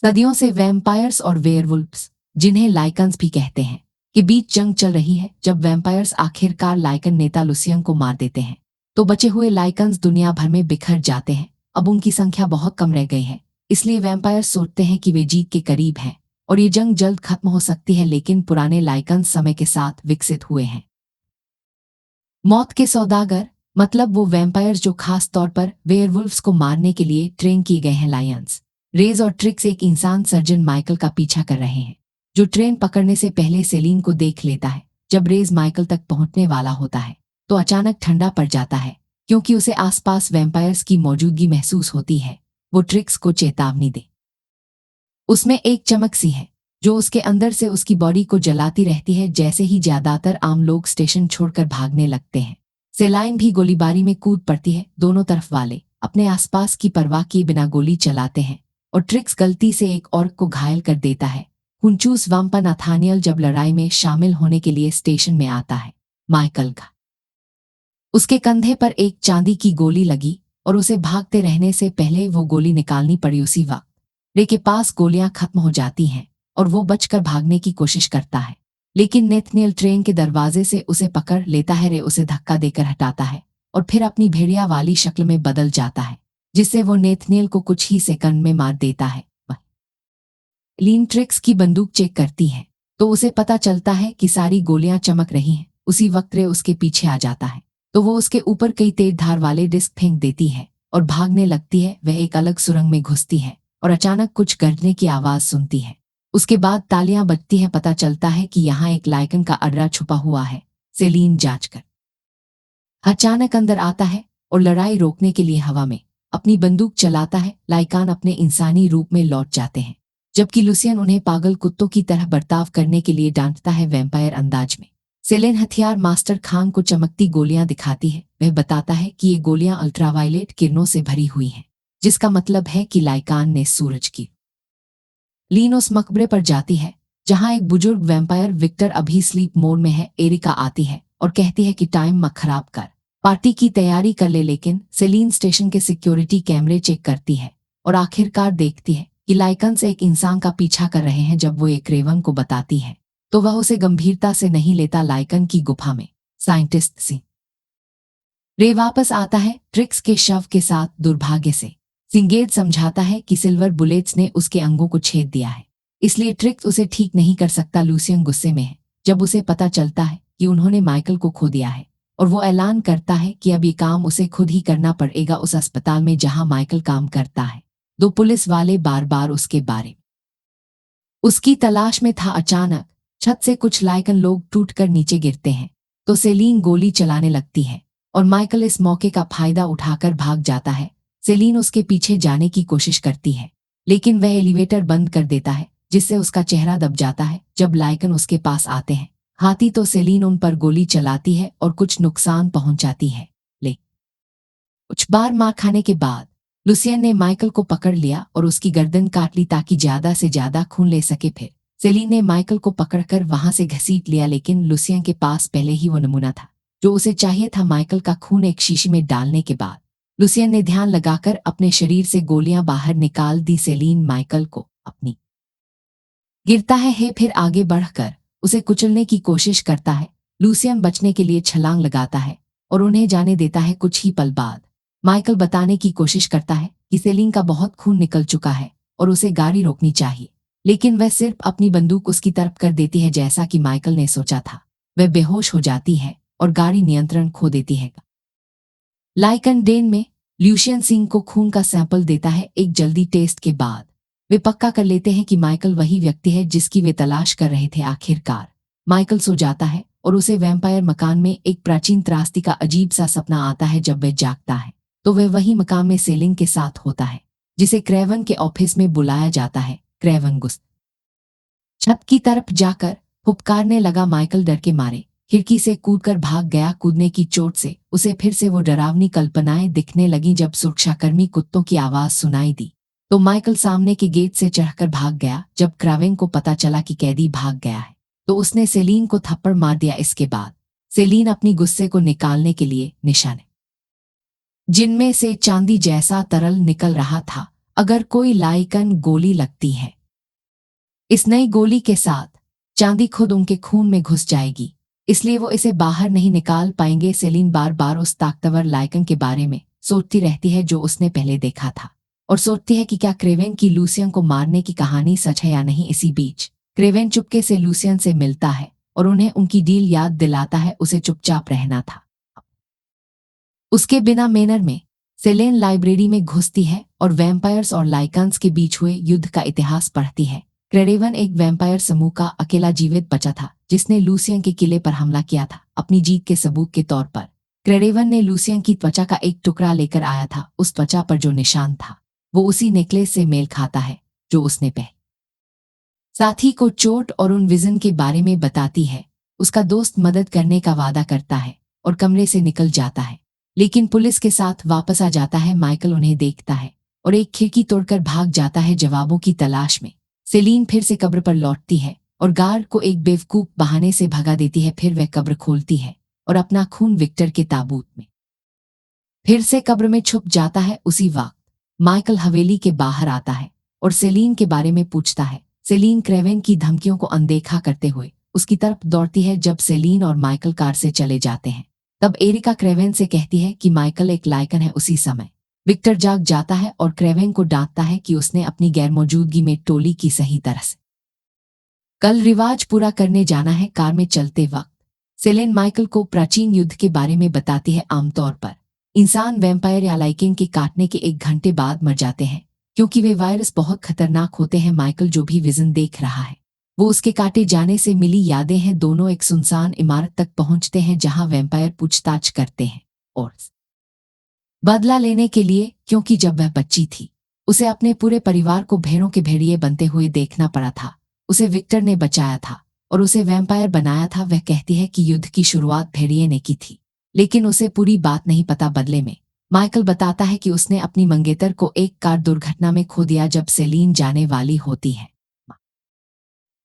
सदियों से वैम्पायर्स और वेयरवुल्व्स, जिन्हें लाइकन्स भी कहते हैं, के बीच जंग चल रही है। जब वैम्पायर्स आखिरकार लाइकन नेता लुसियन को मार देते हैं तो बचे हुए लाइकन्स दुनिया भर में बिखर जाते हैं। अब उनकी संख्या बहुत कम रह गई है, इसलिए वैम्पायर्स सोचते हैं कि वे जीत के करीब हैं और ये जंग जल्द खत्म हो सकती है। लेकिन पुराने लाइकन्स समय के साथ विकसित हुए हैं। मौत के सौदागर, मतलब वो वैम्पायर्स जो खास तौर पर वेयरवुल्व्स को मारने के लिए ट्रेन किए गए हैं। लायंस, रेज और ट्रिक्स एक इंसान सर्जन माइकल का पीछा कर रहे हैं, जो ट्रेन पकड़ने से पहले सेलिन को देख लेता है। जब रेज माइकल तक पहुंचने वाला होता है तो अचानक ठंडा पड़ जाता है, क्योंकि उसे आसपास वैम्पायर्स की मौजूदगी महसूस होती है। वो ट्रिक्स को चेतावनी दे। उसमें एक चमक सी है जो उसके अंदर से उसकी बॉडी को जलाती रहती है। जैसे ही ज्यादातर आम लोग स्टेशन छोड़कर भागने लगते हैं, सेलाइन भी गोलीबारी में कूद पड़ती है। दोनों तरफ वाले अपने आसपास की परवाह किए बिना गोली चलाते हैं और ट्रिक्स गलती से एक औरत को घायल कर देता है। हुंचूस वाम्पा नाथानियल जब लड़ाई में शामिल होने के लिए स्टेशन में आता है, माइकल का उसके कंधे पर एक चांदी की गोली लगी और उसे भागते रहने से पहले वो गोली निकालनी पड़ी। उसी वक्त रे के पास गोलियां खत्म हो जाती हैं और वो बचकर भागने की कोशिश करता है, लेकिन नेथनियल ट्रेन के दरवाजे से उसे पकड़ लेता है। रे उसे धक्का देकर हटाता है और फिर अपनी भेड़िया वाली शक्ल में बदल जाता है, जिससे वो नेथनियल को कुछ ही सेकंड में मार देता है। लीन ट्रिक्स की बंदूक चेक करती है तो उसे पता चलता है कि सारी गोलियां चमक रही हैं। उसी वक्त रे उसके पीछे आ जाता है तो वो उसके ऊपर कई तेज धार वाले डिस्क फेंक देती है और भागने लगती है। वह एक अलग सुरंग में घुसती है और अचानक कुछ गरजने की आवाज सुनती है। उसके बाद तालियां बजती हैं। पता चलता है कि यहाँ एक लाइकन का अड्डा छुपा हुआ है। सेलिन जांचकर अचानक अंदर आता है और लड़ाई रोकने के लिए हवा में अपनी बंदूक चलाता है। लाइकान अपने इंसानी रूप में लौट जाते हैं, जबकि लुसियन उन्हें पागल कुत्तों की तरह बर्ताव करने के लिए डांटता है। वैम्पायर अंदाज में सेलेन हथियार मास्टर खान को चमकती गोलियां दिखाती है। वह बताता है कि ये गोलियां अल्ट्रावायलेट किरणों से भरी हुई हैं, जिसका मतलब है कि लाइकान ने सूरज की। लीन उस मकबरे पर जाती है जहां एक बुजुर्ग वैम्पायर विक्टर अभी स्लीप मोड में है। एरिका आती है और कहती है कि टाइम मत खराब कर, पार्टी की तैयारी कर ले। लेकिन सेलिन स्टेशन के सिक्योरिटी कैमरे चेक करती है और आखिरकार देखती है कि लाइकन से एक इंसान का पीछा कर रहे हैं। जब वो एक रेवन को बताती है तो वह उसे गंभीरता से नहीं लेता। लाइकन की गुफा में साइंटिस्ट सी रे वापस आता है ट्रिक्स के शव के साथ। दुर्भाग्य से सिंगेट समझाता है कि सिल्वर बुलेट्स ने उसके अंगों को छेद दिया है, इसलिए ट्रिक्स उसे ठीक नहीं कर सकता। लुसियन गुस्से में है जब उसे पता चलता है कि उन्होंने माइकल को खो दिया है और वो ऐलान करता है कि अब ये काम उसे खुद ही करना पड़ेगा। उस अस्पताल में जहां माइकल काम करता है, दो पुलिस वाले बार बार उसके बारे उसकी तलाश में था। अचानक छत से कुछ लाइकन लोग टूटकर नीचे गिरते हैं तो सेलिन गोली चलाने लगती है और माइकल इस मौके का फायदा उठाकर भाग जाता है। सेलिन उसके पीछे जाने की कोशिश करती है, लेकिन वह एलिवेटर बंद कर देता है, जिससे उसका चेहरा दब जाता है। जब लाइकन उसके पास आते हैं हाथी तो सेलिन उन पर गोली चलाती है और कुछ नुकसान पहुंचाती है। कुछ बार मार खाने के बाद लुसियन ने माइकल को पकड़ लिया और उसकी गर्दन काट ली ताकि ज्यादा से ज्यादा खून ले सके। फिर सेलिन ने माइकल को पकड़कर वहां से घसीट लिया, लेकिन लुसियन के पास पहले ही वो नमूना था जो उसे चाहिए था। माइकल का खून एक शीशी में डालने के बाद लुसियन ने ध्यान लगाकर अपने शरीर से गोलियां बाहर निकाल दी। सेलिन माइकल को अपनी गिरता है फिर आगे बढ़कर उसे कुचलने की कोशिश करता है। लुसियन बचने के लिए छलांग लगाता है और उन्हें जाने देता है। कुछ ही पल बाद माइकल बताने की कोशिश करता है कि सेलिन का बहुत खून निकल चुका है और उसे गाड़ी रोकनी चाहिए, लेकिन वह सिर्फ अपनी बंदूक उसकी तरफ कर देती है। जैसा कि माइकल ने सोचा था, वह बेहोश हो जाती है और गाड़ी नियंत्रण खो देती है। लाइकन डेन में ल्यूशियन सिंह को खून का सैंपल देता है। एक जल्दी टेस्ट के बाद वे पक्का कर लेते हैं कि माइकल वही व्यक्ति है जिसकी वे तलाश कर रहे थे। आखिरकार माइकल सो जाता है और उसे वैम्पायर मकान में एक प्राचीन त्रासदी का अजीब सा सपना आता है। जब वह जागता है तो वह वही मकान में सेलिन के साथ होता है, जिसे क्रेवन के ऑफिस में बुलाया जाता है। क्रेवन छत की तरफ जाकर फुपकारने लगा। माइकल डर के मारे खिड़की से कूदकर भाग गया। कूदने की चोट से उसे फिर से वो डरावनी कल्पनाएं दिखने लगी। जब सुरक्षाकर्मी कुत्तों की आवाज सुनाई दी तो माइकल सामने के गेट से चढ़कर भाग गया। जब क्रेवन को पता चला कि कैदी भाग गया है तो उसने सेलिन को थप्पड़ मार दिया। इसके बाद सेलिन अपनी गुस्से को निकालने के लिए निशाने जिनमें से चांदी जैसा तरल निकल रहा था अगर कोई लाइकन गोली लगती है, इस नई गोली के साथ चांदी खुद उनके खून में घुस जाएगी, इसलिए वो इसे बाहर नहीं निकाल पाएंगे। सेलिन बार बार उस ताकतवर लाइकन के बारे में सोचती रहती है जो उसने पहले देखा था, और सोचती है कि क्या क्रेवेन की लूसियन को मारने की कहानी सच है या नहीं। इसी बीच क्रेवेन चुपके से लूसियन से मिलता है और उन्हें उनकी डील याद दिलाता है, उसे चुपचाप रहना था। उसके बिना मैनर में सेलेन लाइब्रेरी में घुसती है और वैम्पायर्स और लाइकन्स के बीच हुए युद्ध का इतिहास पढ़ती है। क्रेवेन एक वैम्पायर समूह का अकेला जीवित बचा था जिसने लूसियन के किले पर हमला किया था अपनी जीत के सबूत के तौर पर। क्रेवेन ने लूसियन की त्वचा का एक टुकड़ा लेकर आया था। उस त्वचा पर जो निशान था वो उसी नेकलेस से मेल खाता है जो उसने पहने। साथी को चोट और उन विजन के बारे में बताती है। उसका दोस्त मदद करने का वादा करता है और कमरे से निकल जाता है, लेकिन पुलिस के साथ वापस आ जाता है। माइकल उन्हें देखता है और एक खिड़की तोड़कर भाग जाता है जवाबों की तलाश में। सेलिन फिर से कब्र पर लौटती है और गार्ड को एक बेवकूफ बहाने से भगा देती है। फिर वह कब्र खोलती है और अपना खून विक्टर के ताबूत में फिर से कब्र में छुप जाता है। उसी वक्त माइकल हवेली के बाहर आता है और सेलिन के बारे में पूछता है। सेलिन क्रेवेन की धमकियों को अनदेखा करते हुए उसकी तरफ दौड़ती है। जब सेलिन और माइकल कार से चले जाते हैं तब एरिका क्रेवेन से कहती है कि माइकल एक लाइकन है। उसी समय विक्टर जाग जाता है और क्रेवेन को डांटता है कि उसने अपनी गैरमौजूदगी में टोली की सही तरह से कल रिवाज पूरा करने जाना है। कार में चलते वक्त सेलेन माइकल को प्राचीन युद्ध के बारे में बताती है। आमतौर पर इंसान वैम्पायर या लाइकेन के काटने के 1 घंटे बाद मर जाते हैं क्योंकि वे वायरस बहुत खतरनाक होते हैं। माइकल जो भी विजन देख रहा है वो उसके काटे जाने से मिली यादें हैं। दोनों एक सुनसान इमारत तक पहुंचते हैं जहां वैम्पायर पूछताछ करते हैं और बदला लेने के लिए, क्योंकि जब वह बच्ची थी उसे अपने पूरे परिवार को भेड़ों के भेड़िए बनते हुए देखना पड़ा था। उसे विक्टर ने बचाया था और उसे वैम्पायर बनाया था। वह कहती है कि युद्ध की शुरुआत भेड़िए ने की थी, लेकिन उसे पूरी बात नहीं पता। बदले में माइकल बताता है कि उसने अपनी मंगेतर को एक कार दुर्घटना में खो दिया जब सेलिन जाने वाली होती है।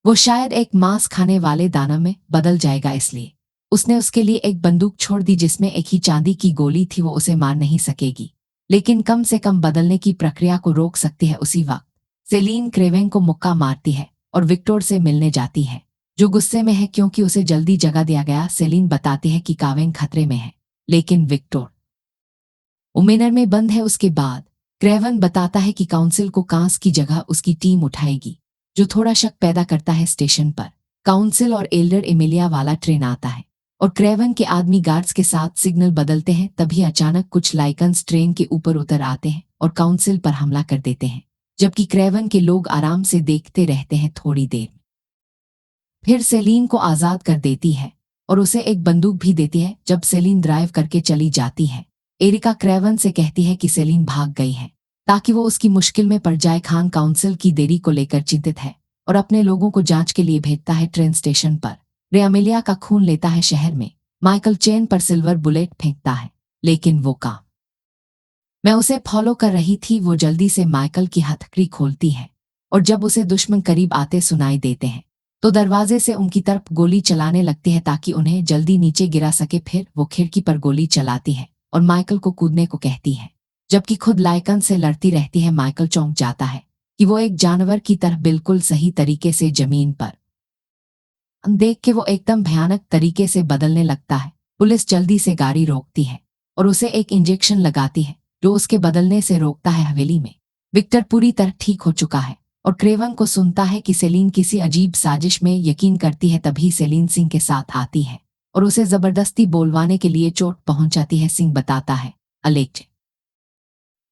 वो शायद एक मांस खाने वाले दानव में बदल जाएगा, इसलिए उसने उसके लिए एक बंदूक छोड़ दी जिसमें एक ही चांदी की गोली थी। वो उसे मार नहीं सकेगी, लेकिन कम से कम बदलने की प्रक्रिया को रोक सकती है। उसी वक्त सेलिन क्रेवेन को मुक्का मारती है और विक्टर से मिलने जाती है जो गुस्से में है क्योंकि उसे जल्दी जगह दिया गया। सेलिन बताती है कि कावेन खतरे में है, लेकिन विक्टर उमेनर में बंद है। उसके बाद क्रेवेन बताता है कि काउंसिल को कांस की जगह उसकी टीम उठाएगी, जो थोड़ा शक पैदा करता है। स्टेशन पर काउंसिल और एल्डर एमिलिया वाला ट्रेन आता है और क्रेवेन के आदमी गार्ड्स के साथ सिग्नल बदलते हैं। तभी अचानक कुछ लाइकन्स ट्रेन के ऊपर उतर आते हैं और काउंसिल पर हमला कर देते हैं, जबकि क्रेवेन के लोग आराम से देखते रहते हैं। थोड़ी देर फिर सेलिन को आजाद कर देती है और उसे एक बंदूक भी देती है। जब सेलिन ड्राइव करके चली जाती है, एरिका क्रेवेन से कहती है कि सेलिन भाग गई है ताकि वो उसकी मुश्किल में पड़ जाए। खान काउंसिल की देरी को लेकर चिंतित है और अपने लोगों को जांच के लिए भेजता है। ट्रेन स्टेशन पर रे अमेलिया का खून लेता है। शहर में माइकल चेन पर सिल्वर बुलेट फेंकता है, लेकिन वो काम मैं उसे फॉलो कर रही थी। वो जल्दी से माइकल की हथकड़ी खोलती है और जब उसे दुश्मन करीब आते सुनाई देते हैं तो दरवाजे से उनकी तरफ गोली चलाने लगती है ताकि उन्हें जल्दी नीचे गिरा सके। फिर वो खिड़की पर गोली चलाती है और माइकल को कूदने को कहती है, जबकि खुद लाइकन से लड़ती रहती है। माइकल चौंक जाता है कि वो एक जानवर की तरह बिल्कुल सही तरीके से जमीन पर देख के वो एकदम भयानक तरीके से बदलने लगता है। पुलिस जल्दी से गाड़ी रोकती है और उसे एक इंजेक्शन लगाती है जो उसके बदलने से रोकता है। हवेली में विक्टर पूरी तरह ठीक हो चुका है और क्रेवेन को सुनता है कि सेलिन किसी अजीब साजिश में यकीन करती है। तभी सेलिन सिंह के साथ आती है और उसे जबरदस्ती बोलवाने के लिए चोट पहुंचाती है। सिंह बताता है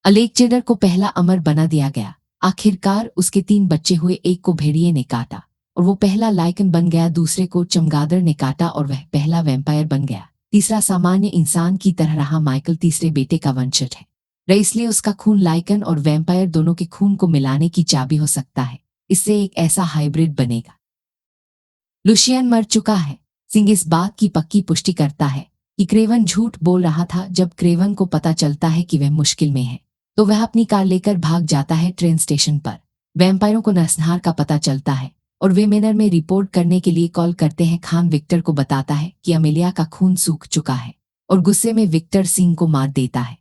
अलेक्जेंडर को पहला अमर बना दिया गया। आखिरकार उसके 3 बच्चे हुए, एक को भेड़िए ने काटा और वो पहला लाइकन बन गया, दूसरे को चमगादड़ ने काटा और वह पहला वैम्पायर बन गया, तीसरा सामान्य इंसान की तरह रहा। माइकल तीसरे बेटे का वंशज है, इसलिए उसका खून लाइकन और वैम्पायर दोनों के खून को मिलाने की चाबी हो सकता है। इससे एक ऐसा हाइब्रिड बनेगा। लुशियन मर चुका है। सिंह इस बात की पक्की पुष्टि करता है कि क्रेवेन झूठ बोल रहा था। जब क्रेवेन को पता चलता है कि वह मुश्किल में है तो वह अपनी कार लेकर भाग जाता है। ट्रेन स्टेशन पर वैम्पायरों को नरसंहार का पता चलता है और वे मैनर में रिपोर्ट करने के लिए कॉल करते हैं। खान विक्टर को बताता है कि अमेलिया का खून सूख चुका है और गुस्से में विक्टर सिंह को मार देता है।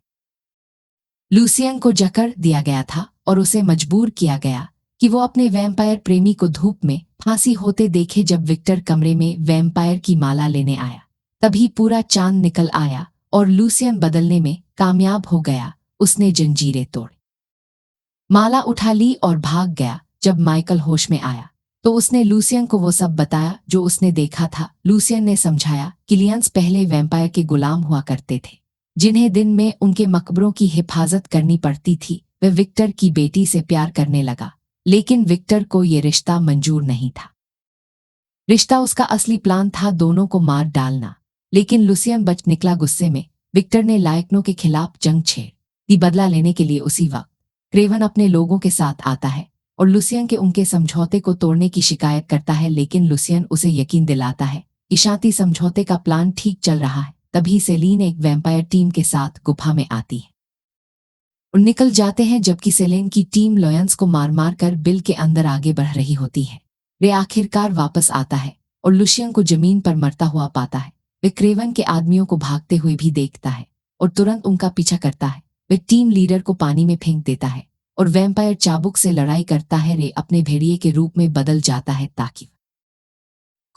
लूसियन को जकड़ दिया गया था और उसे मजबूर किया गया कि वो अपने वैम्पायर प्रेमी को धूप में फांसी होते देखे। जब विक्टर कमरे में वैम्पायर की माला लेने आया तभी पूरा चांद निकल आया और लूसियन बदलने में कामयाब हो गया। उसने जंजीरें तोड़ माला उठा ली और भाग गया। जब माइकल होश में आया तो उसने लूसियन को वो सब बताया जो उसने देखा था। लूसियन ने समझाया कि लियंस पहले वैम्पायर के गुलाम हुआ करते थे जिन्हें दिन में उनके मकबरों की हिफाजत करनी पड़ती थी। वह विक्टर की बेटी से प्यार करने लगा लेकिन विक्टर को ये रिश्ता मंजूर नहीं था। रिश्ता उसका असली प्लान था, दोनों को मार डालना। लेकिन लूसियन बच निकला गुस्से में। विक्टर ने लायकनों के खिलाफ जंग छेड़ दी। बदला लेने के लिए उसी वक्त क्रेवन अपने लोगों के साथ आता है और लूसियन के उनके समझौते को तोड़ने की शिकायत करता है। लेकिन लूसियन उसे यकीन दिलाता है कि शांति समझौते का प्लान ठीक चल रहा है। तभी सेलीन एक वैम्पायर टीम के साथ गुफा में आती है और निकल जाते हैं जबकि सेलेन की टीम लॉयंस को मार मार कर बिल के अंदर आगे बढ़ रही होती है। रे आखिरकार वापस आता है और लूसियन को जमीन पर मरता हुआ पाता है। वे क्रेवन के आदमियों को भागते हुए भी देखता है और तुरंत उनका पीछा करता है। वे टीम लीडर को पानी में फेंक देता है और वैम्पायर चाबुक से लड़ाई करता है। रे अपने भेड़िए के रूप में बदल जाता है ताकि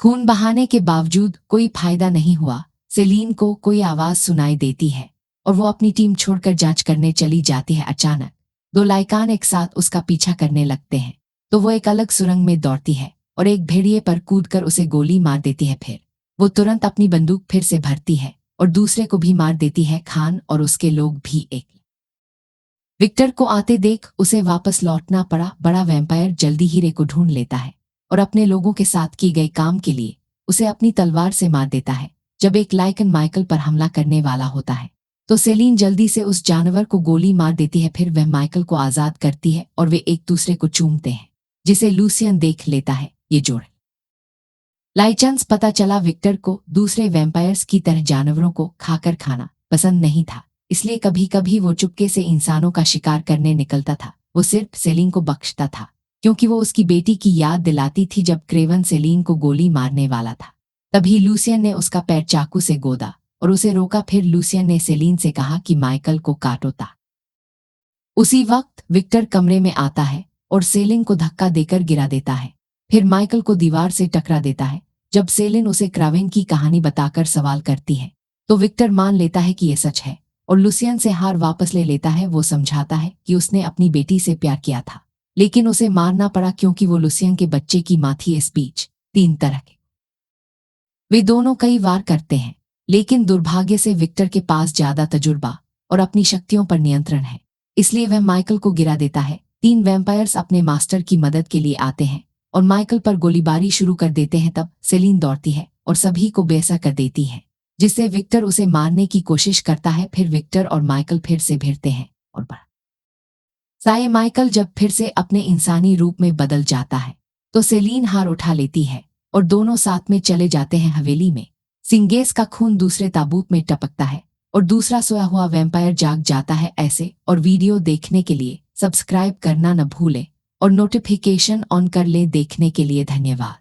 खून बहाने के बावजूद कोई फायदा नहीं हुआ। सेलीन को कोई आवाज सुनाई देती है और वो अपनी टीम छोड़कर जांच करने चली जाती है। अचानक दो लाइकान एक साथ उसका पीछा करने लगते हैं तो वो एक अलग सुरंग में दौड़ती है और एक भेड़िए पर कूदकर उसे गोली मार देती है। फिर वो तुरंत अपनी बंदूक फिर से भरती है और दूसरे को भी मार देती है। खान और उसके लोग भी एक विक्टर को आते देख उसे वापस लौटना पड़ा। बड़ा वैम्पायर जल्दी ही रे को ढूंढ लेता है और अपने लोगों के साथ की गई काम के लिए उसे अपनी तलवार से मार देता है। जब एक लाइकन माइकल पर हमला करने वाला होता है तो सेलीन जल्दी से उस जानवर को गोली मार देती है। फिर वह माइकल को आजाद करती है और वे एक दूसरे को चूमते हैं जिसे लूसियन देख लेता है। ये जोड़ लाइचंस पता चला विक्टर को दूसरे वैम्पायर्स की तरह जानवरों को खाकर खाना पसंद नहीं था, इसलिए कभी कभी वो चुपके से इंसानों का शिकार करने निकलता था। वो सिर्फ सेलीन को बख्शता था क्योंकि वो उसकी बेटी की याद दिलाती थी। जब क्रेवन सेलीन को गोली मारने वाला था तभी लूसियन ने उसका पैर चाकू से गोदा और उसे रोका। फिर लूसियन ने सेलीन से कहा कि माइकल को काटो ता। उसी वक्त विक्टर कमरे में आता है और सेलिन को धक्का देकर गिरा देता है। फिर माइकल को दीवार से टकरा देता है। जब सेलिन उसे क्रावेन की कहानी बताकर सवाल करती है तो विक्टर मान लेता है कि यह सच है और लूसियन से हार वापस ले लेता है। वो समझाता है कि उसने अपनी बेटी से प्यार किया था लेकिन उसे मारना पड़ा क्योंकि वो लूसियन के बच्चे की मां थी। इस बीच 3 तरह के वे दोनों कई वार करते हैं लेकिन दुर्भाग्य से विक्टर के पास ज्यादा तजुर्बा और अपनी शक्तियों पर नियंत्रण है, इसलिए वह माइकल को गिरा देता है। 3 वैम्पायर्स अपने मास्टर की मदद के लिए आते हैं और माइकल पर गोलीबारी शुरू कर देते हैं। तब सेलीन दौड़ती है और सभी को बेअसर कर देती है जिससे विक्टर उसे मारने की कोशिश करता है। फिर विक्टर और माइकल फिर से भिड़ते हैं और साये माइकल जब फिर से अपने इंसानी रूप में बदल जाता है तो सेलीन हार उठा लेती है और दोनों साथ में चले जाते हैं हवेली में। सिंगेस का खून दूसरे ताबूत में टपकता है और दूसरा सोया हुआ वैम्पायर जाग जाता है। ऐसे और वीडियो देखने के लिए सब्सक्राइब करना न भूलें और नोटिफिकेशन ऑन कर लें। देखने के लिए धन्यवाद।